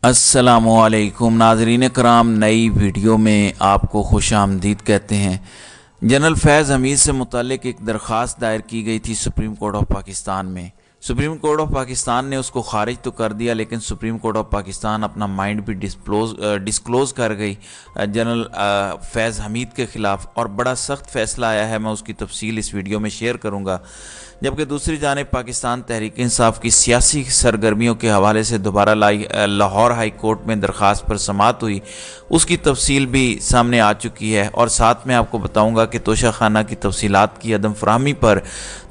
अस्सलामुअलैकुम नाज़रीन कराम, नई वीडियो में आपको खुश आमदीद कहते हैं। जनरल फैज़ हमीद से मुतल्लिक एक दरख्वास्त दायर की गई थी सुप्रीम कोर्ट ऑफ पाकिस्तान में। सुप्रीम कोर्ट ऑफ पाकिस्तान ने उसको खारिज तो कर दिया, लेकिन सुप्रीम कोर्ट ऑफ पाकिस्तान अपना माइंड भी डिस्क्लोज़ कर गई जनरल फैज़ हमीद के ख़िलाफ़, और बड़ा सख्त फ़ैसला आया है। मैं उसकी तफसील इस वीडियो में शेयर करूँगा। जबकि दूसरी जानिब पाकिस्तान तहरीक इंसाफ की सियासी सरगर्मियों के हवाले से दोबारा लाहौर हाई कोर्ट में दरख्वास्त पर समाअत हुई, उसकी तफसील भी सामने आ चुकी है। और साथ में आपको बताऊंगा कि तोशाखाना की तफसीलात की अदम फराहमी पर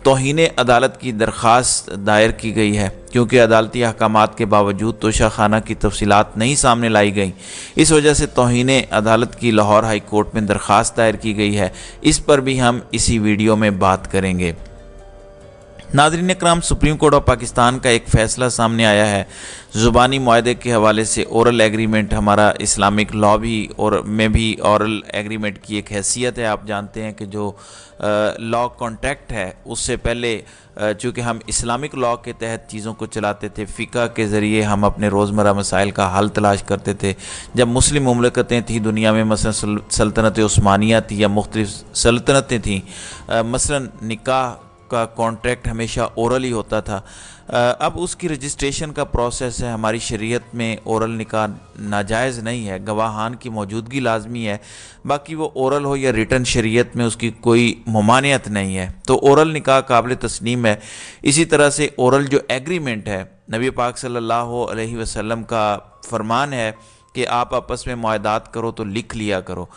तौहीन अदालत की दरख्वास्त दायर की गई है, क्योंकि अदालती अहकामात के बावजूद तोशाखाना की तफसीलात नहीं सामने लाई गई। इस वजह से तौहीन अदालत की लाहौर हाई कोर्ट में दरख्वास्त दायर की गई है। इस पर भी हम इसी वीडियो में बात करेंगे। नाज़रीन इकराम, सुप्रीम कोर्ट ऑफ पाकिस्तान का एक फ़ैसला सामने आया है ज़ुबानी मुआहदे के हवाले से। ओरल एग्रीमेंट, हमारा इस्लामिक लॉ भी और में भी ओरल एग्रीमेंट की एक हैसियत है। आप जानते हैं कि जो लॉ कॉन्ट्रैक्ट है, उससे पहले चूँकि हम इस्लामिक लॉ के तहत चीज़ों को चलाते थे, फ़िक़ा के ज़रिए हम अपने रोज़मर्रा मसाइल का हल तलाश करते थे। जब मुस्लिम मुमलकतें थी दुनिया में, मसलन सल्तनत उस्मानिया थी या मुख्तलिफ़ सल्तनतें थीं, मसलन निकाह का कॉन्ट्रैक्ट हमेशा ओरल ही होता था। अब उसकी रजिस्ट्रेशन का प्रोसेस है। हमारी शरीयत में ओरल निकाह नाजायज़ नहीं है, गवाहान की मौजूदगी लाजमी है। बाकी वो ओरल हो या रिटन, शरीयत में उसकी कोई ममानियत नहीं है, तो ओरल निकाह काबिल तस्लीम है। इसी तरह से ओरल जो एग्रीमेंट है, नबी पाक सल्लल्लाहु अलैहि वसल्लम का फरमान है कि आप आपस में मुआहदात करो तो लिख लिया करो।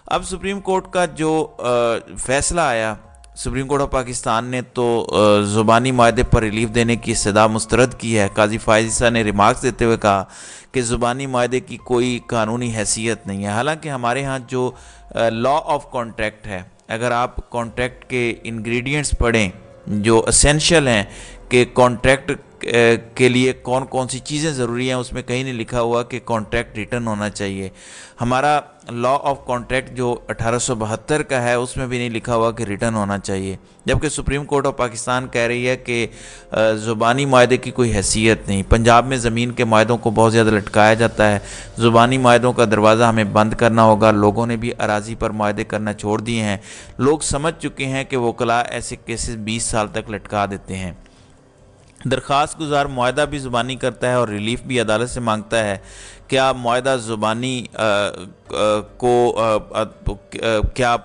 अब सुप्रीम कोर्ट का जो फ़ैसला आया, सुप्रीम कोर्ट ऑफ पाकिस्तान ने तो ज़ुबानी मुआहदे पर रिलीफ देने की इस्तदा मुस्तरद की है। काजी फ़ाइज़ ईसा ने रिमार्क्स देते हुए कहा कि ज़ुबानी मुआहदे की कोई कानूनी हैसियत नहीं है। हालांकि हमारे यहाँ जो लॉ ऑफ कॉन्ट्रैक्ट है, अगर आप कॉन्ट्रैक्ट के इंग्रेडिएंट्स पढ़ें जो असेंशियल हैं कि कॉन्ट्रैक्ट के लिए कौन कौन सी चीज़ें ज़रूरी हैं, उसमें कहीं नहीं लिखा हुआ कि कॉन्ट्रैक्ट रिटर्न होना चाहिए। हमारा लॉ ऑफ कॉन्ट्रैक्ट जो 1872 का है, उसमें भी नहीं लिखा हुआ कि रिटर्न होना चाहिए। जबकि सुप्रीम कोर्ट ऑफ पाकिस्तान कह रही है कि ज़ुबानी मुआहदे की कोई हैसियत नहीं। पंजाब में ज़मीन के मुआहदों को बहुत ज़्यादा लटकाया जाता है। ज़ुबानी मुआहदों का दरवाज़ा हमें बंद करना होगा। लोगों ने भी अराज़ी पर मुआहदे करना छोड़ दिए हैं। लोग समझ चुके हैं कि वकला ऐसे केसेस 20 साल तक लटका देते हैं। दरख्वास्त गुजार मुआहदा भी ज़ुबानी करता है और रिलीफ भी अदालत से मांगता है। क्या मुआहदा ज़ुबानी क्या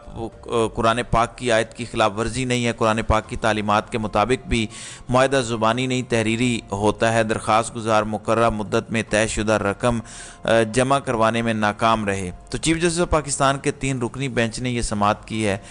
कुरान पाक की आयत की खिलाफ वर्जी नहीं है? कुरान पाक की तालीमात के मुताबिक भी मुआहदा ज़ुबानी नहीं तहरीरी होता है। दरख्वास्त गुजार मुकर्रर मुद्दत में तयशुदा रकम जमा करवाने में नाकाम रहे तो चीफ जस्टिस ऑफ पाकिस्तान के 3 रुकनी बेंच ने यह समाअत की है।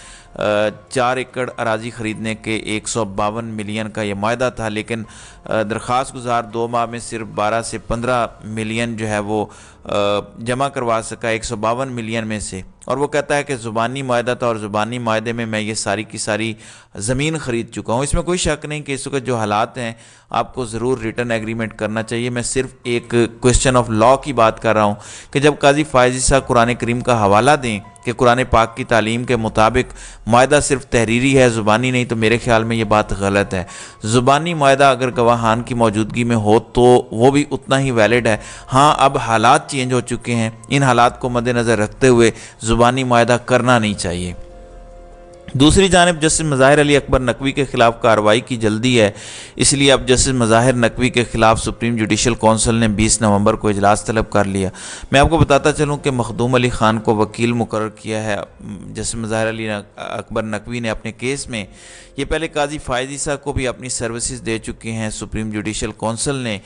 4 एकड़ अराजी ख़रीदने के 152 मिलियन का यह मुआहदा था, लेकिन दरख्वास्त गुजार 2 माह में सिर्फ 12 से 15 मिलियन जो है वो जमा करवा सका 152 मिलियन में से। और वो कहता है कि ज़ुबानी मुआहदा था और ज़ुबानी मुआहदे में मैं ये सारी की सारी ज़मीन ख़रीद चुका हूँ। इसमें कोई शक नहीं कि इस वक्त जो हालात हैं, आपको ज़रूर रिटर्न एग्रीमेंट करना चाहिए। मैं सिर्फ एक क्वेश्चन ऑफ लॉ की बात कर रहा हूँ कि जब काजी फ़ाइज़ ईसा कुरान करीम का हवाला दें कि कुरान पाक की तालीम के मुताबिक मुआहदा सिर्फ तहरीरी है, ज़ुबानी नहीं, तो मेरे ख्याल में ये बात गलत है। ज़ुबानी मुआहदा अगर गवाहान की मौजूदगी में हो तो वो भी उतना ही वैलिड है। हाँ, अब हालात चेंज हो चुके हैं, इन हालात को मद्देनज़र रखते हुए ज़ुबानी मुआहदा करना नहीं चाहिए। दूसरी जानिब जस्टिस मज़ाहिर अली अकबर नकवी के ख़िलाफ़ कार्रवाई की जल्दी है, इसलिए अब जस्टिस मज़ाहिर नकवी के ख़िलाफ़ सुप्रीम जुडिशल कौंसिल ने 20 नवंबर को इजलास तलब कर लिया। मैं आपको बताता चलूँ कि मखदूम अली ख़ान को वकील मुकर्रर किया है जस्टिस मज़ाहिर अली अकबर नकवी ने अपने केस में। ये पहले काजी फ़ाइज़ ईसा को भी अपनी सर्विसेज दे चुके हैं। सुप्रीम जुडिशल कौंसिल ने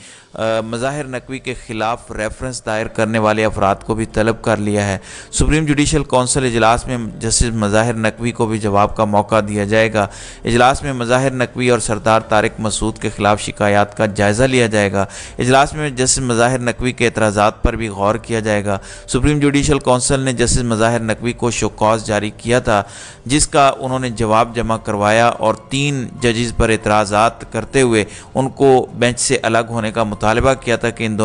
मज़ाहिर नकवी के ख़िलाफ़ रेफरेंस दायर करने वाले अफराद को भी तलब कर लिया है। सुप्रीम जुडिशल कौंसिल इजलास में जस्टिस मज़ाहिर नकवी को भी जवाब का मौका दिया जाएगा। इजलास में मज़ाहिर नकवी और सरदार तारिक मसूद के खिलाफ शिकायत का जायज़ा लिया जाएगा। इजलास में जस्टिस मज़ाहिर नकवी के एतराज़ात पर भी गौर किया जाएगा। सुप्रीम जुडिशल कौंसिल ने जस्टिस मज़ाहिर नकवी को शोकॉज जारी किया था, जिसका उन्होंने जवाब जमा करवाया और 3 जजेस पर एतराज़ात करते हुए उनको बेंच से अलग होने का मुतालबा किया था कि इन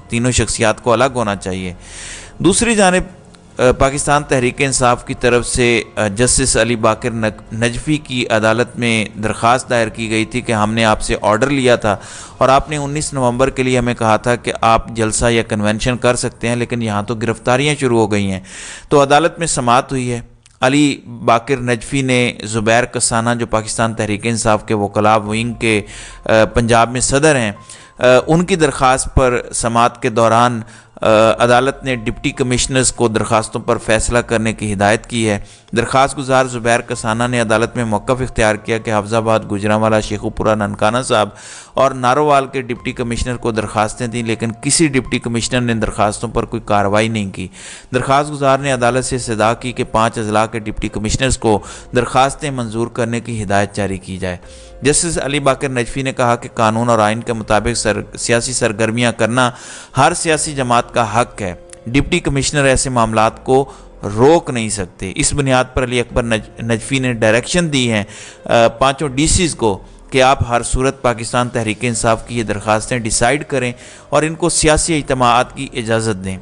तीनों शख्सियात को अलग होना चाहिए। दूसरी जानिब पाकिस्तान तहरीक इंसाफ की तरफ से जस्टिस अली बाकर नजफ़ी की अदालत में दरख्वास्त दायर की गई थी कि हमने आपसे ऑर्डर लिया था और आपने 19 नवंबर के लिए हमें कहा था कि आप जलसा या कन्वेंशन कर सकते हैं, लेकिन यहाँ तो गिरफ्तारियाँ शुरू हो गई हैं। तो अदालत में समाअत हुई है। अली बाकर नजफ़ी ने ज़ुबैर कसाना, जो पाकिस्तान तहरीक इंसाफ के वकला विंग के पंजाब में सदर हैं, उनकी दरख्वास्त पर समाअत के दौरान अदालत ने डिप्टी कमिश्नर्स को दरख्वास्तों पर फैसला करने की हिदायत की है। दरख्वास्त गुजार ज़ुबैर कसाना ने अदालत में मौक़िफ़ इख्तियार किया कि हफ्ज़ाबाद, गुजरांवाला, शेखुपुरा, ननकाना साहब और नारोवाल के डिप्टी कमिश्नर को दरख्वास्तें दी, लेकिन किसी डिप्टी कमिश्नर ने दरख्वास्तों पर कोई कार्रवाई नहीं की। दरख्वास्त गुजार ने अदालत से इस्तदा की कि 5 अजला के डिप्टी कमिश्नर्स को दरख्वास्तें मंजूर करने की हिदायत जारी की जाए। जस्टिस अली बाकर नजफ़ी ने कहा कि कानून और आइन के मुताबिक सियासी सरगर्मियाँ करना हर सियासी जमात का हक है। डिप्टी कमिश्नर ऐसे मामलात को रोक नहीं सकते। इस बुनियाद पर अली अकबर नजफ़ी ने डायरेक्शन दी हैं 5 डीसीज़ को कि आप हर सूरत पाकिस्तान तहरीक इंसाफ की ये दरख्वास्तें डिसाइड करें और इनको सियासी इज्तिमाआत की इजाज़त दें।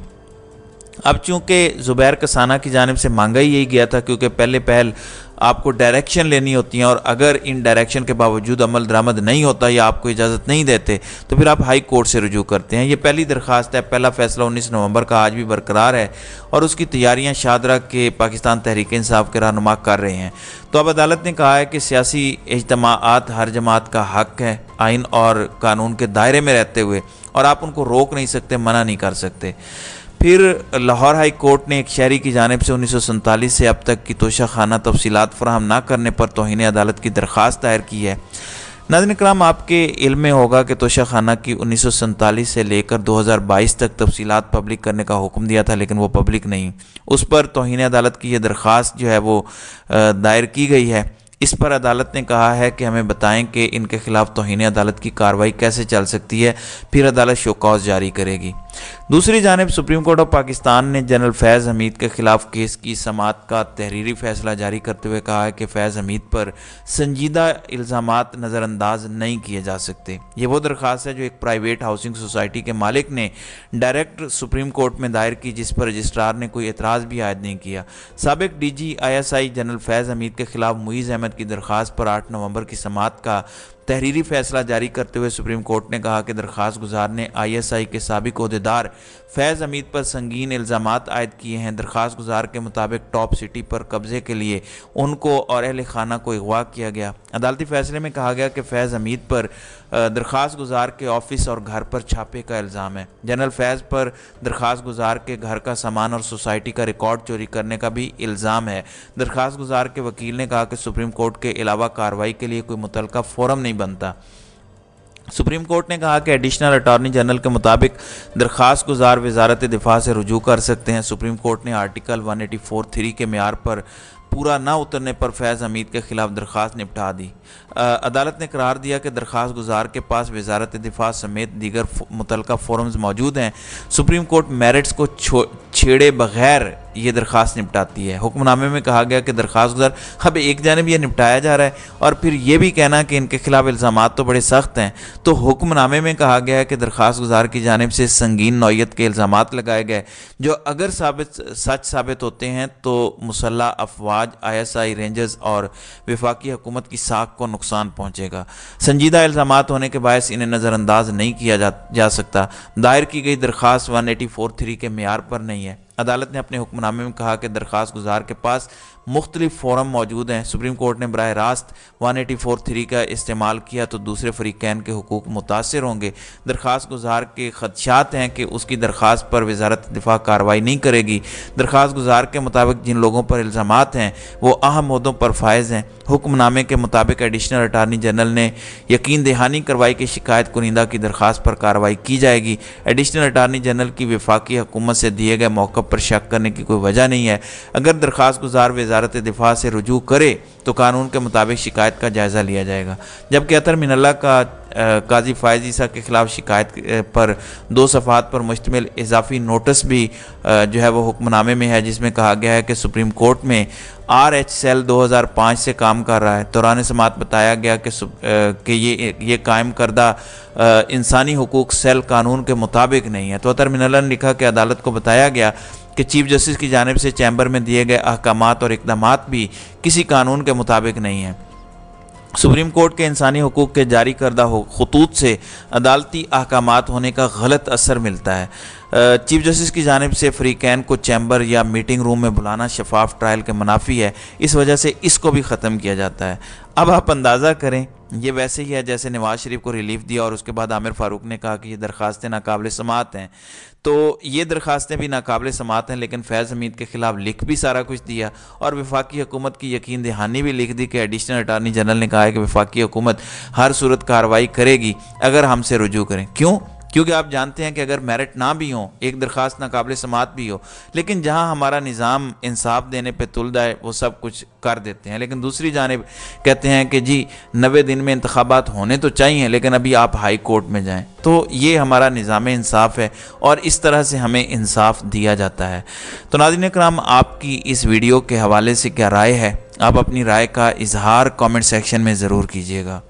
अब चूँकि ज़ुबैर कसाना की जानिब से मांगा ही यही गया था, क्योंकि पहल आपको डायरेक्शन लेनी होती है और अगर इन डायरेक्शन के बावजूद अमल दरामद नहीं होता या आपको इजाज़त नहीं देते तो फिर आप हाई कोर्ट से रुजू करते हैं। ये पहली दरख्वास्त है। पहला फ़ैसला 19 नवंबर का आज भी बरकरार है और उसकी तैयारियां शाहदरा के पाकिस्तान तहरीक इंसाफ के रहनुमा कर रहे हैं। तो अब अदालत ने कहा है कि सियासी इज्तिमाआत हर जमात का हक है, आइन और कानून के दायरे में रहते हुए, और आप उनको रोक नहीं सकते, मना नहीं कर सकते। फिर लाहौर हाई कोर्ट ने एक शहरी की जानिब से 1947 से अब तक की तोशा खाना तफसीलात फराहम न करने पर तौहीन अदालत की दरख्वास्त दायर की है। नाज़रीन इकराम, आपके इल्म में होगा कि तोशा खाना की 1947 से लेकर 2022 तक तफसीलात पब्लिक करने का हुक्म दिया था, लेकिन वो पब्लिक नहीं। उस पर तौहीन अदालत की ये दरख्वास्त जो है वो दायर की गई है। इस पर अदालत ने कहा है कि हमें बताएं कि इनके खिलाफ तौहीन अदालत की कार्रवाई कैसे चल सकती है, फिर अदालत शोकॉज जारी करेगी। दूसरी जानिब सुप्रीम कोर्ट ऑफ पाकिस्तान ने जनरल फैज़ हमीद के खिलाफ केस की समाअत का तहरीरी फैसला जारी करते हुए कहा है कि फैज़ हमीद पर संजीदा इल्ज़ामात नज़रअंदाज नहीं किए जा सकते। ये वो दरख्वास्त है जो एक प्राइवेट हाउसिंग सोसाइटी के मालिक ने डायरेक्ट सुप्रीम कोर्ट में दायर की, जिस पर रजिस्ट्रार ने कोई एतराज़ भी आयद नहीं किया। साबिक DG ISI जनरल फैज़ हमीद के खिलाफ मुईज़ अहमद की दरख्वास्त पर 8 नवंबर की समाअत का तहरीरी फैसला जारी करते हुए सुप्रीम कोर्ट ने कहा कि दरख्वास्त गुजार ने ISI के साबिक ओहदेदार फैज़ हमीद पर संगीन इल्ज़ामात आयद किए हैं। दरख्वास्त गुजार के मुताबिक टॉप सिटी पर कब्जे के लिए उनको और अहल खाना को अगवा किया गया। अदालती फैसले में कहा गया कि फैज़ हमीद पर दरख्वास्त गुजार के ऑफिस और घर पर छापे का इल्ज़ाम है। जनरल फैज़ पर दरख्वास्त गुजार के घर का सामान और सोसाइटी का रिकॉर्ड चोरी करने का भी इल्ज़ाम है। दरख्वास्त गुजार के वकील ने कहा कि सुप्रीम कोर्ट के अलावा कार्रवाई के लिए कोई मुतलका फोरम नहीं बनता। सुप्रीम कोर्ट ने कहा कि एडिशनल अटॉर्नी जनरल के मुताबिक दरख्वास्त गुजार वजारत दिफा से रुजू कर सकते हैं। सुप्रीम कोर्ट ने आर्टिकल 184(3) के मेयार पर पूरा ना उतरने पर फैज़ हमीद के खिलाफ दरख्वास्त निपटा दी। अदालत ने करार दिया कि दरख्वास्त गुजार के पास वजारत दिफा समेत दीगर मुतलका फोरम्स मौजूद हैं। सुप्रीम कोर्ट मेरिट्स को छेड़े बगैर ये दरख्वास्त निपटाती है। हुक्मनामे में कहा गया कि दरख्वास्त गुजार अब एक जानिब ये निपटाया जा रहा है और फिर ये भी कहना कि इनके खिलाफ इल्ज़ामात तो बड़े सख्त हैं। तो हुक्मनामे में कहा गया है कि दरख्वास्त गुजार की जानिब से संगीन नौयत के इल्ज़ामात लगाए गए, जो अगर सच साबित होते हैं तो मुसल्लह अफवाज, ISI, रेंजर्स और वफाकी हुकूमत की साख को नुकसान पहुँचेगा। संजीदा इल्ज़ामात होने के बायस इन्हें नज़रअंदाज नहीं किया जा सकता। दायर की गई दरख्वास्त 184(3) के मेयार पर नहीं है। अदालत ने अपने हुक्मनामे में कहा कि दरख्वास्त गुजार के पास मुख्तलिफ फोरम मौजूद हैं। सुप्रीम कोर्ट ने बराह रास्त 184(3) का इस्तेमाल किया तो दूसरे फरीकैन के हुकूक मुतासर होंगे। दरख्वास्त गुजार के खदशात हैं कि उसकी दरख्वास्त पर वजारत दिफा कार्रवाई नहीं करेगी। दरख्वास्त गुजार के मुताबिक जिन लोगों पर इल्ज़ामात हैं वो अहम ओहदों पर फायज हैं। हुक्मनामे के मुताबिक एडिशनल अटारनी जनरल ने यकीन दहानी करवाई कि शिकायत कुनिंदा की दरख्वास्त पर कार्रवाई की जाएगी। एडिशनल अटारनी जनरल की वफाकी हुकूमत से दिए गए मौक़िफ़ पर शक करने की कोई वजह नहीं है। अगर दरख्वास्त गुजार वजारत दिफा से रुजू करे तो कानून के मुताबिक शिकायत का जायज़ा लिया जाएगा। जबकि अतर मिनल्ला का काजी फ़ायज़ ईसा के खिलाफ शिकायत पर 2 सफ़हात पर मुश्तमिल इजाफी नोटिस भी जो है वो हुक्मनामे में है, जिसमें कहा गया है कि सुप्रीम कोर्ट में RH सेल 2005 से काम कर रहा है। दौरान समाअत बताया गया कि ये कायम करदा इंसानी हुकूक सेल कानून के मुताबिक नहीं है। तो अतर मिनल्ला ने लिखा कि अदालत को बताया गया कि चीफ जस्टिस की जानिब से चैम्बर में दिए गए अहकामात और इक़दामात भी किसी कानून के मुताबिक नहीं हैं। सुप्रीम कोर्ट के इंसानी हकूक़ के जारी करदा खतूत से अदालती अहकामात होने का गलत असर मिलता है। चीफ जस्टिस की जानिब से फ़रीक़ैन को चैम्बर या मीटिंग रूम में बुलाना शफाफ ट्रायल के मुनाफी है, इस वजह से इसको भी ख़त्म किया जाता है। अब आप अंदाज़ा करें, ये वैसे ही है जैसे नवाज़ शरीफ को रिलीफ दिया और उसके बाद आमिर फ़ारूक ने कहा कि ये दरख्वास्तें नाकाबिल समाअत हैं। तो ये दरख्वास्तें भी नाकाबिल समाअत हैं, लेकिन फैज़ हमीद के ख़िलाफ़ लिख भी सारा कुछ दिया और वफाकी हुकूमत की यकीन दहानी भी लिख दी कि एडिशनल अटारनी जनरल ने कहा है कि वफाकी हुकूमत हर सूरत कार्रवाई करेगी अगर हमसे रुजू करें। क्यों? क्योंकि आप जानते हैं कि अगर मेरिट ना भी हो, एक दरख्वास्त नाकाबिल समाअत भी हो, लेकिन जहां हमारा निज़ाम इंसाफ देने पे तुल्दा है वो सब कुछ कर देते हैं, लेकिन दूसरी जानिब कहते हैं कि जी 90 दिन में इंतखाबात होने तो चाहिए, लेकिन अभी आप हाई कोर्ट में जाएं। तो ये हमारा निज़ाम इंसाफ है और इस तरह से हमें इंसाफ दिया जाता है। तो नाज़रीन इकराम, आपकी इस वीडियो के हवाले से क्या राय है? आप अपनी राय का इजहार कमेंट सेक्शन में ज़रूर कीजिएगा।